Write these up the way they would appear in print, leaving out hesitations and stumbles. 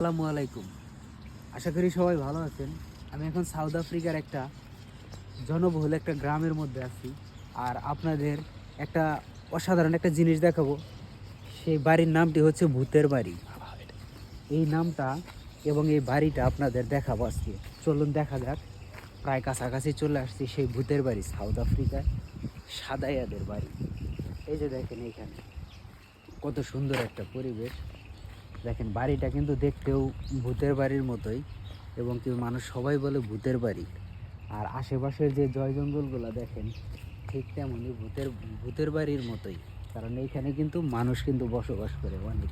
আসসালামু আলাইকুম। আশা করি সবাই ভালো আছেন। আমি এখন সাউথ আফ্রিকার একটা জনবহুল একটা গ্রামের মধ্যে আছি। আর আপনাদের একটা অসাধারণ একটা জিনিস দেখাবো। সেই বাড়ির নামটি হচ্ছে ভূতের বাড়ি। এই নামটা এবং এই বাড়িটা আপনাদের দেখাবো আজকে। চলুন দেখা যাক। প্রায় কাছাকাছি চলে আসছি সেই ভূতের বাড়ি, সাউথ আফ্রিকার সাদাইয়াদের বাড়ি। এই যে দেখেন এইখানে কত সুন্দর একটা পরিবেশ। দেখেন বাড়িটা কিন্তু দেখতেও ভূতের বাড়ির মতোই, এবং কি মানুষ সবাই বলে ভূতের বাড়ি। আর আশেপাশের যে জয় জঙ্গলগুলো দেখেন ঠিক তেমনই ভূতের ভূতের বাড়ির মতোই, কারণ এইখানে কিন্তু মানুষ কিন্তু বসবাস করে অনেক।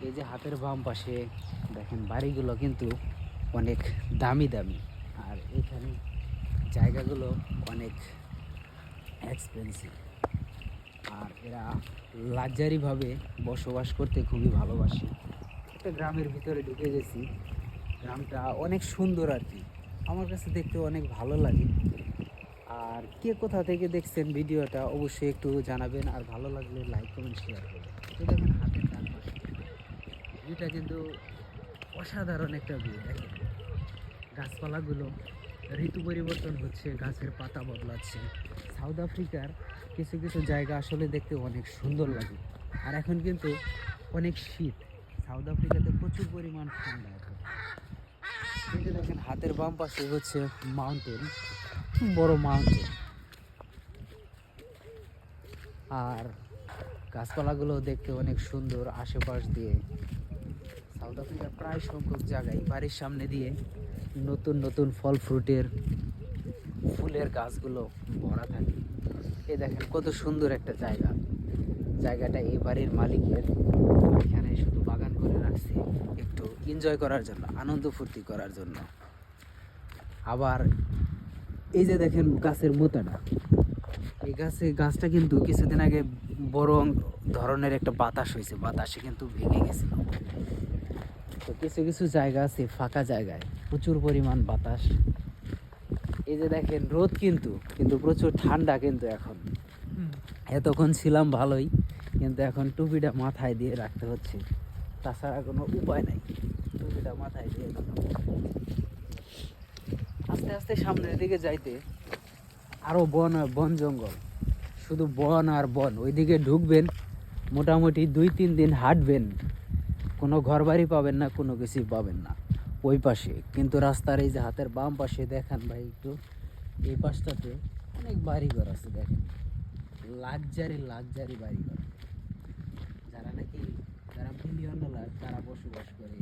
এই যে হাতের বাম পাশে দেখেন বাড়িগুলো কিন্তু অনেক দামি দামি, আর এখানে জায়গাগুলো অনেক এক্সপেন্সিভ। আর এরা লাক্সারিভাবে বসবাস করতে খুবই ভালোবাসে। একটা গ্রামের ভিতরে ঢুকে গেছি। গ্রামটা অনেক সুন্দর আর কি, আমার কাছে দেখতে অনেক ভালো লাগে। আর কে কোথা থেকে দেখছেন ভিডিওটা অবশ্যই একটু জানাবেন, আর ভালো লাগলে লাইক কমেন্ট শেয়ার করবেন। তো দেখেন হাতের ডান পাশে ভিউটা কিন্তু অসাধারণ একটা ভিউ। দেখেন গাছপালাগুলো, ঋতু পরিবর্তন হচ্ছে, গাছের পাতা বদলাচ্ছে। সাউথ আফ্রিকার কিছু কিছু জায়গা আসলে দেখতে অনেক সুন্দর লাগে। আর এখন কিন্তু অনেক শীত, সাউথ আফ্রিকাতে প্রচুর পরিমাণ ঠান্ডা এখন। এই যে দেখেন হাতের বাম পাশে হচ্ছে মাউন্টেন, বড় মাউন্টেন। আর গাছপালাগুলো দেখতে অনেক সুন্দর আশেপাশ দিয়ে। সাউথ আফ্রিকার প্রায় সংখ্যক জায়গায় বাড়ির সামনে দিয়ে নতুন নতুন ফল ফ্রুটের ফুলের গাছগুলো ভরা থাকে। এই দেখেন কত সুন্দর একটা জায়গা। জায়গাটা এই বাড়ির মালিকের, এখানে শুধু বাগান করে রাখছে একটু এনজয় করার জন্য, আনন্দ ফুর্তি করার জন্য। আবার এই যে দেখেন গাছের মোতাটা, এই গাছটা কিন্তু কিছুদিন আগে বড় ধরনের একটা বাতাস হয়েছে, বাতাসে কিন্তু ভেঙে গেছিল। তো কিছু কিছু জায়গা আছে ফাঁকা জায়গায় প্রচুর পরিমাণ বাতাস। এই যে দেখেন রোদ কিন্তু কিন্তু প্রচুর ঠান্ডা কিন্তু এখন। এতক্ষণ ছিলাম ভালোই, কিন্তু এখন টুপিটা মাথায় দিয়ে রাখতে হচ্ছে, তাছাড়া কোনো উপায় নাই। টুপিটা মাথায় দিয়ে আস্তে আস্তে সামনের দিকে যাইতে আরও বন আর বন জঙ্গল, শুধু বন আর বন। ওইদিকে ঢুকবেন, মোটামুটি 2-3 দিন হাঁটবেন, কোনো ঘরবাড়ি পাবেন না, কোনো কিছুই পাবেন না ওই পাশে। কিন্তু রাস্তার এই যে হাতের বাম পাশে দেখান ভাই একটু, এই পাশটাতে অনেক বাড়িঘর আছে। দেখেন লাক্সারি বাড়িঘর, যারা নাকি যারা মিলিয়নার তারা বসবাস করে